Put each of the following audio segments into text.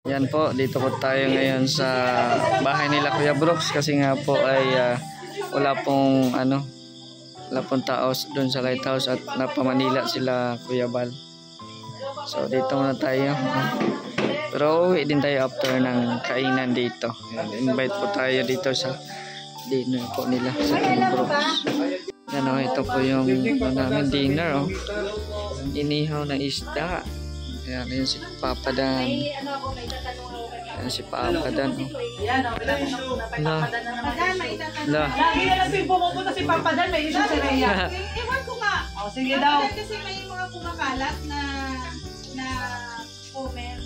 Yan po, dito po tayo ngayon sa bahay nila Kuya Brooks kasi nga po ay wala pong tao doon sa lighthouse at napamanila sila Kuya Bal. So dito muna tayo. Pero uwi din tayo after ng kainan dito. Invite po tayo dito sa dinner po nila sa Kuya Brooks. Yan o, ito po yung namin dinner o. Inihaw na isda. Ayan, yun si Papa Dan. Ayan si Papa Dan. Lagi na lang pumupunta si Papa Dan, may issue si Rhea. Ewan ko nga. O, sige daw. Kasi may mga kumakalat na comment.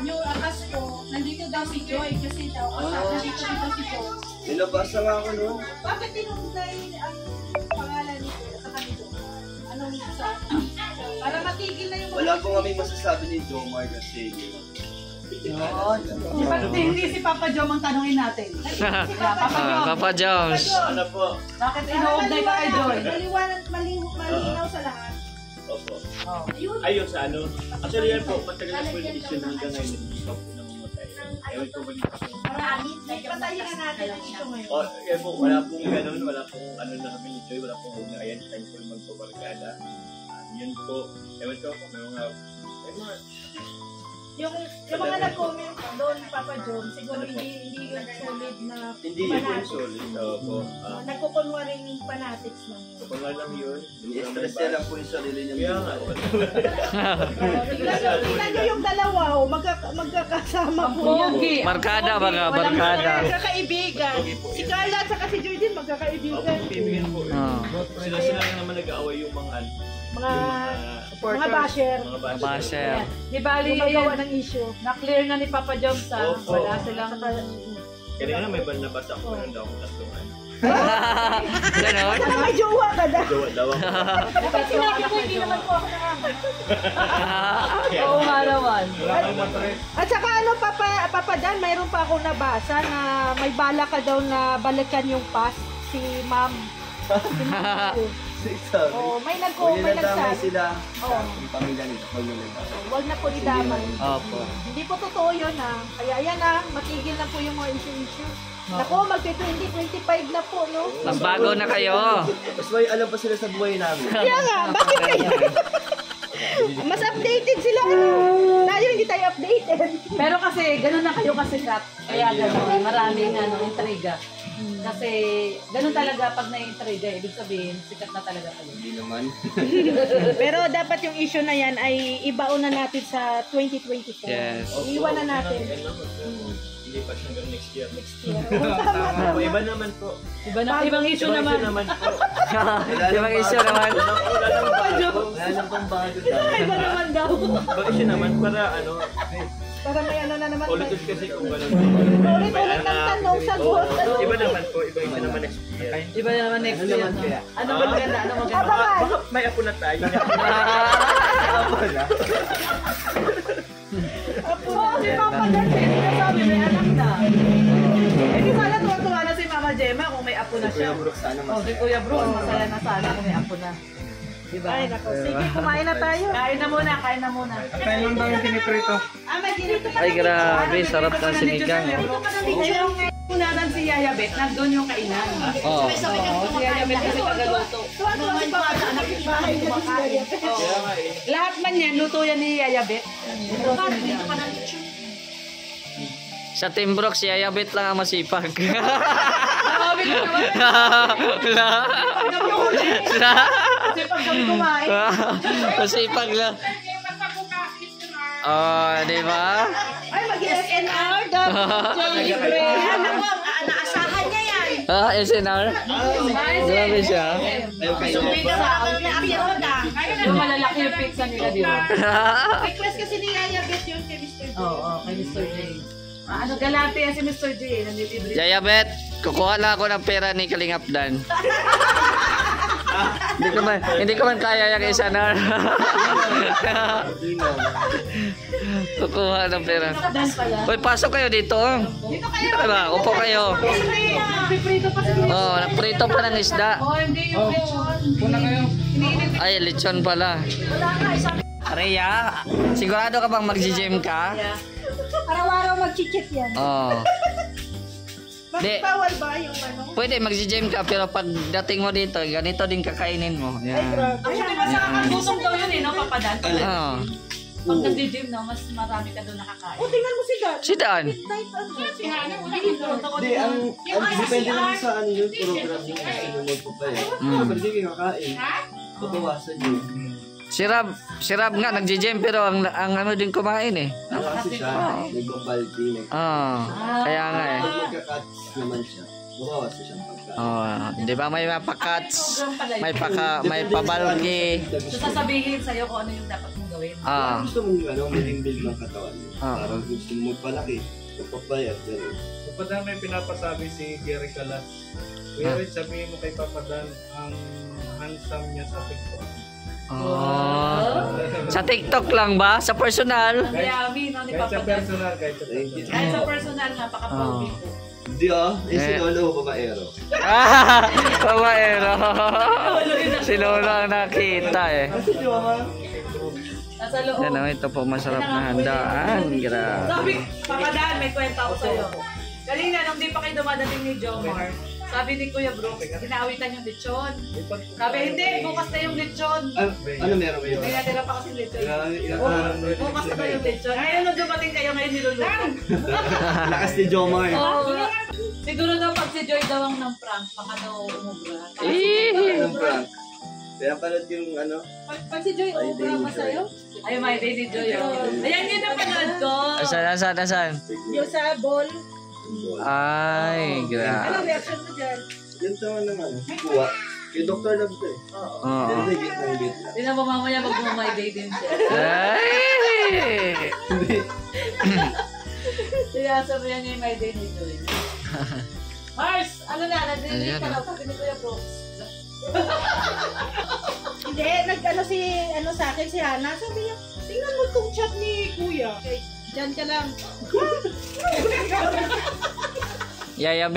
Nung akas ko, nandito daw si Joy kasi daw nandito si Joy. Nilabasa nga ako noon. Bakit tinunggay ang pangalan nito sa kanito? Anong sa... Para matigil na yung... Wala po kami masasabi ni Jomar kasi Hindi si Papa Jom ang tanungin natin. Papa Jones. ano po? Bakit inuugnay ka kay Joy? Malinaw sa lahat. Opo. Ayun sa ano? Actually yan po, matagal na po yung issue hanggang ngayon. Hindi pa po namamatay. Ewan ko ba dito? patayin na natin ang ito ngayon. Oh, yan po, wala pong ganun, wala pong ano na kami ni Joy, wala pong huwag na ayan, time po magpabarkada. Yun po, ewan ko po, may mga Yung mga nag-comment doon, Papa John, siguro hindi yung solid na hindi yun yung solid. So, nagkukunwaring fanatics lang. kung nga lang yun, i-stress niya lang po yung sarili niya. Kaya nga, Tingnan nyo yung dalawa, magkakasama po. Barkada, barkada. Magkakaibigan. Si Carla at si Joy din magkakaibigan. Kaibigan po. Sila lang naman nag-aaway yung mga basher. Mga Basher. Di bali, Gumagawa ng issue. na-clear na ni Papa Jom sa wala silang... Kaya nga may nabasa ko ng daw kung tatlong ano. Ganon? Saka may jowa ka daw. Jowa daw ako. Kapag sinabi ko, hindi naman po ako nakakita. Oo nga naman. At saka Papa Dan, mayroon pa akong nabasa na may bala ka daw na balikan yung past si Ma'am. Oh, may nagsabi sila oh. yung pamilya nito. Huwag na po idamay. Opo. Hindi po totoo yun ha. Kaya ayan na, matigil na po yung mga issue. Naku, magti-2025 na po, no? Magbago na kayo. Mas may alam pa sila sa buhay namin. Kaya nga, bakit kayo? Mas updated sila. Tayo hindi tayo updated. Pero kasi, ganun na kayo kasikat. Kaya ganun, maraming intriga. Kasi, ganun talaga pag na-intriga, ibig sabihin, sikat na talaga kayo. Hindi naman. Pero dapat yung issue na yan ay ibaon na natin sa 2024. Yes. Iiwan na natin. Hindi pa hanggang next year. Tama. Iba naman po. Ibang issue naman. Ibang issue naman. Wala nang pambago dahil. Iba naman daw. Ibang issue naman para Para may ano na naman. ulit kasi kung gano'n. Ulit-ulit ng tanong, sagot. Iba naman po, iba issue naman next year. Iba na naman next year. Ano maganda? Ano maganda? Abangan. Baka may apo na tayo. Apo na. Si Papa Dan, sinasabi may anak na. Eh di sana tuwa-tuwa na si Mama Gemma kung may apo na siya. Kuya Brooks, sana Oh, si Kuya Brooks, masaya na sana kung may apo na. Diba? Ay, nako. Sige, kumain na tayo. Kain na muna, kain na muna. Kain lang daw yung piniprito. May ginito pa. Ay, grabe. Sarap ng sinigang. Yung unanan si Yaya Bet, nandun yung kainan. Oo. Si Yaya Bet kasi tagaluto. Tuwa-tuwa si Papa. Anak yung bahay na kumakain. Lahat man yan, luto yan ni Yaya Bet. Sa Team Brooks, si Ayabit lang ang masipag. Nakawit ko naman. Kasi pag kami kumain. Masipag lang. Oh, di ba? Ay, mag-SNR daw. Naasahan niya yan. Ah, SNR? Grabe siya. Yung malalaki yung pizza nila, di ba? Request kasi ni Yaya Bet yun kay Mr. J. Oo, kay Mr. J. Ano, galante yan si Mr. J. Nanilibre. Yayabet, kukuha lang ako ng pera ni Kalingap Dan. Hindi ko man kaya yung SNR. Kukuha ng pera. Uy, pasok kayo dito. Dito kayo ba? Upo kayo. Piprito pa sila. Oh, nagprito pa ng isda. Oh, hindi yung lechon. Ay, lechon pala. Rhea, sigurado ka bang mag-gym ka? Araw-araw mag-chit yan. Oo. Bakit Di. bawal ba yung ano? Pwede mag-gym ka pero pag dating mo dito, ganito din kakainin mo. Yan. Actually, mas nakakagusong daw yun eh, no, Papadan? Oo. Pag nag-gym, no, mas marami ka doon nakakain. O, tingnan mo si God. Si Dan. Type ano. Hindi, ang depende lang sa ano yung program yung gusto nyo magpa-play. Pwede kayo kakain. Babawasan nyo. Si Rab nga nag-gym pero ang ano din kumain eh. Ano kasi siya, nagbabaldi. Oo. Kaya nga eh. Pag magka-cuts naman siya, babawasan siyang pagkain. Oh, di ba may mapa-cuts, may pabalki. So, sasabihin sa'yo kung ano yung dapat mong gawin. Ah. Gusto mo ano, maging build ng katawan mo. Parang gusto mo magpalaki, magpapayat, gano'n. Papadan, may pinapasabi si Gary Calas. Kuya Rich, sabihin mo kay Papadan ang handsome niya sa TikTok. Oh. Sa TikTok lang ba? Sa personal? Yummy, no, ni Kahit sa Papadan. personal, kahit sa Thank you. personal. Kahit sa personal, napaka-pogi ko. Hindi si Lolo, babaero. Babaero. Si Lolo ang nakita eh. Kasi di ba? Nasa loob. Yan o, ito po masarap na handaan. Grabe. Sabi, Papadan, may kwenta ako sa'yo. Kanina, nung di pa kayo dumadating ni Jomar, sabi ni Kuya Brooks, pinaawitan yung lechon. Sabi, hindi, bukas na yung lechon. Ano meron kayo? May natira pa kasi lechon. Ilang araw na rin. Bukas na yung lechon. Ngayon, nung dumating kayo, ngayon niluluto. Lakas ni Jomar. Oo. Siguro daw pag si Joy daw ang ng prank, baka daw umubra. Anong prank? Kaya pala yung ano, Pag si Joy, umubra pa sa'yo? Ay, may day ni Joy. Ayan yun ang panood ko. Asan? Yung sa ball. Ay, Anong grabe. reaction mo dyan? yun tama ng ano, kuha. Kay Dr. Love to eh. Oo. Yan na gitna ng gitna. Tingnan mo mamaya mag-my day din siya. Ay! Sinasabihan niya yung my day ni Joy. Mars, ano na, nag-delete Ayan, ka daw, sabi ni Kuya Brooks. Hindi, nag-ano sa akin si Hana. Sabi niya, tingnan mo itong chat ni Kuya. Okay, dyan ka lang. Yaya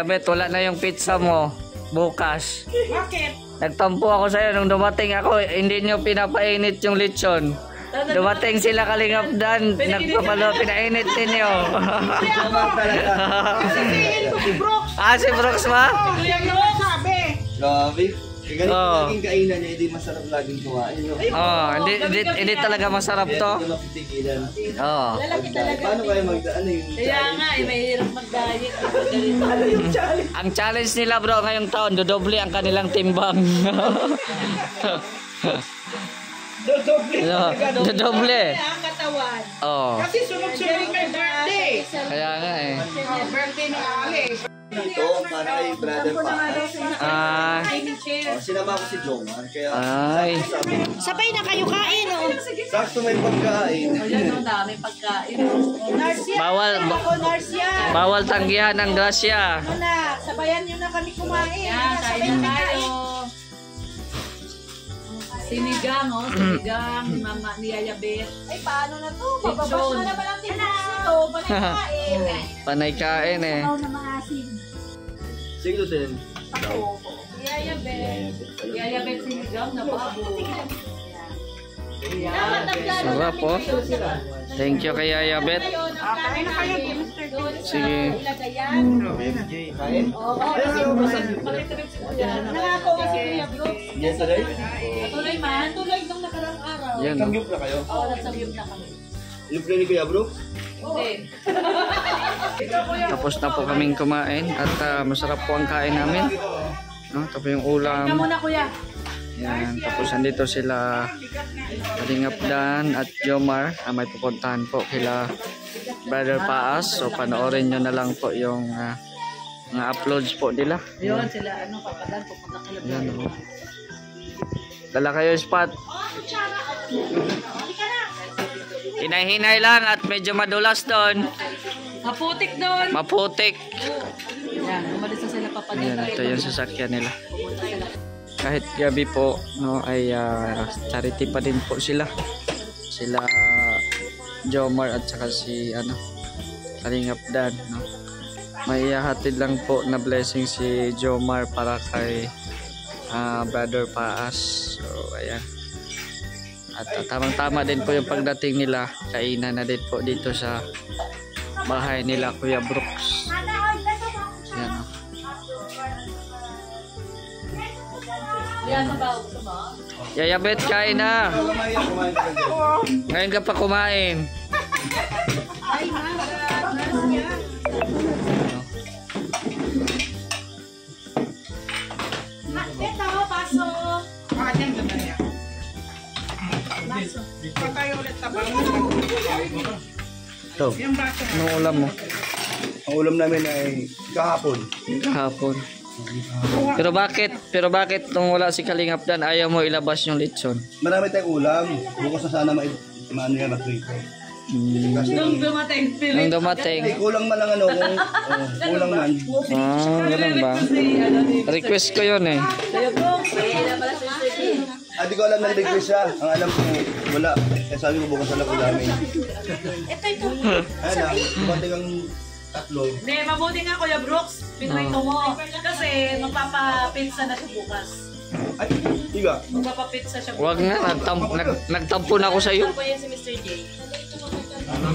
Bet, wala na yung pizza mo bukas. Bakit? Nagtampo ako sa'yo nung dumating ako, hindi nyo pinapainit yung lechon. Dumating sila Kalingap Dan, pinainit ninyo. Jomar talaga. Si Brooks. Si Brooks ba? Kuya Brooks, sabi. Grabe. Ganito Oo. laging kainan niya, hindi masarap laging kumain. No? Hindi talaga masarap to. Kaya ito mapitigilan. Lalaki talaga. Paano kayo magdaan yung Kaya nga, mahirap mag-diet. Ano yung challenge? Ang challenge nila bro ngayong taon, dodoble ang kanilang timbang. Dodoble. Ang katawan. Oh. Kasi sunod-sunod may birthday. Kaya nga eh. Birthday ni Alex. Ito, para kay brother Pakas. Sinama ko si Jomar. Kaya Ay. Sabay na kayo kain, oh. sakto may pagkain. Ayan, ang dami pagkain. Narcia. Bawal Narcia. tanggihan ng grasya. Ano na, sabayan nyo na kami kumain. Yan, kain na tayo. Sinigang, sinigang, ni Mama, ni Yaya Beth. Ay, paano na to? Bababas Lechon. na naman ang timbang nito. Panay kain. Panay kain eh. Ako na mga asin. Siglo din. Yaya, Ben. Yaya Beth sinigang na babo. Dapat nagplano Sarap po. Thank you kay Yaya Bet. kain na kayo, Mr. Doon. Sige. Ilagay yan. MJ, kain? Nangako si Kuya Brooks. Yes, today? Tuloy man. Tuloy nung nakarang araw. Yan. Tanggap na kayo? Oo, nagsabihin na kami. Yung play ni Kuya Brooks? Hindi. Tapos na po kaming kumain at masarap po ang kain namin. No, tapos yung ulam. Ikaw muna, Kuya. Yan. Tapos andito sila Kalingap Dan at Jomar. May pupuntahan po kila Brother Paas. So panoorin nyo na lang po yung mga uploads po nila. Yun, sila, Papadan, pupunta kila Yan. Oh. Dala kayo spot. Hinay-hinay lang at medyo madulas doon. Maputik doon. Maputik. Yan, umalis na sila Papadan. Yan, ito yung sasakyan nila. Kahit gabi po, no, ay charity pa din po sila. Sila Jomar at saka si Kalingap Dan, no. May hatid lang po na blessing si Jomar para kay Brother Paas. So ayan. At tamang-tama din po yung pagdating nila. Kainan na din po dito sa bahay nila Kuya Brooks. Yan o. Yan sa bawo sa ba? Yayabet, kain na. Ngayon ka pa kumain. Ito, paso. Ito. Anong ulam mo? Ang ulam namin ay kahapon. Kahapon. Pero bakit nung wala si Kalingap Dan, ayaw mo ilabas yung lechon? Marami tayong ulam. Bukas na sana maano yan, matrito. Nung dumating, Nung dumating. Kulang man lang ano, kulang man. Ganun ba? Request ko yun eh. Kuya Brooks, kailan pala si Mr. Di ko alam na request siya. Ang alam ko, wala. Eh sabi ko bukas na lang ulamin. Ayun na, dumating ang tatlo. Hindi, mabuti nga Kuya Brooks, pinrito mo. Kasi magpapapizza na siya bukas. Ay, iga. Magpapapizza siya bukas. Wag na, nagtampo na ako sa'yo. Tampo yan si Mr. J.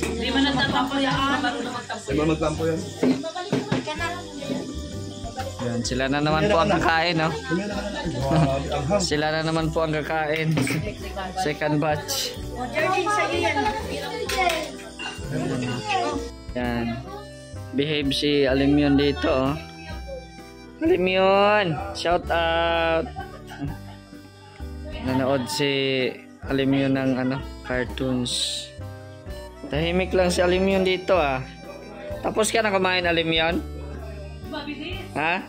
Hindi man nagtatampo yan, marunong magtampo Di ba magtampo yan? Yan, sila na naman po ang kakain, no? Sila na naman po ang kakain. Second batch. Yan. Behave si Alimyon dito, oh. Alimyon! Shout out! Nanood si Alimyon ng cartoons. Tahimik lang si Alimyon dito, ah. Tapos ka na kumain, Alimyon? Ha?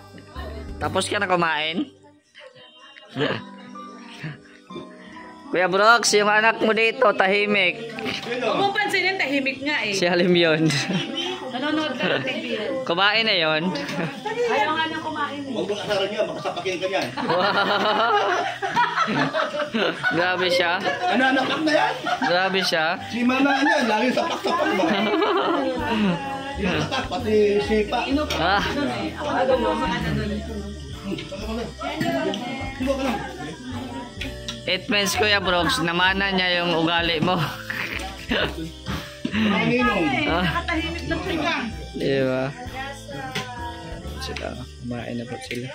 Tapos ka na kumain? Kuya Brooks, yung anak mo dito, tahimik. Huwag mong pansinin, tahimik nga eh. Si Alimyon. Nanonood ka ng TV. Kumain na yon. Ayaw nga nang kumain eh. Huwag mo kasaran niya, makasapakin ka niyan. Grabe siya. Nananapak na yan. Grabe siya. Si Mama niya, lagi sapak-sapak ba? Sapak, pati sipa. Ah, Ako mo mga ano doon. 8 months Kuya Brooks, namana niya yung ugali mo. Ninong. Nakatahimik lang siya. Diba? Sila, kumain na po sila.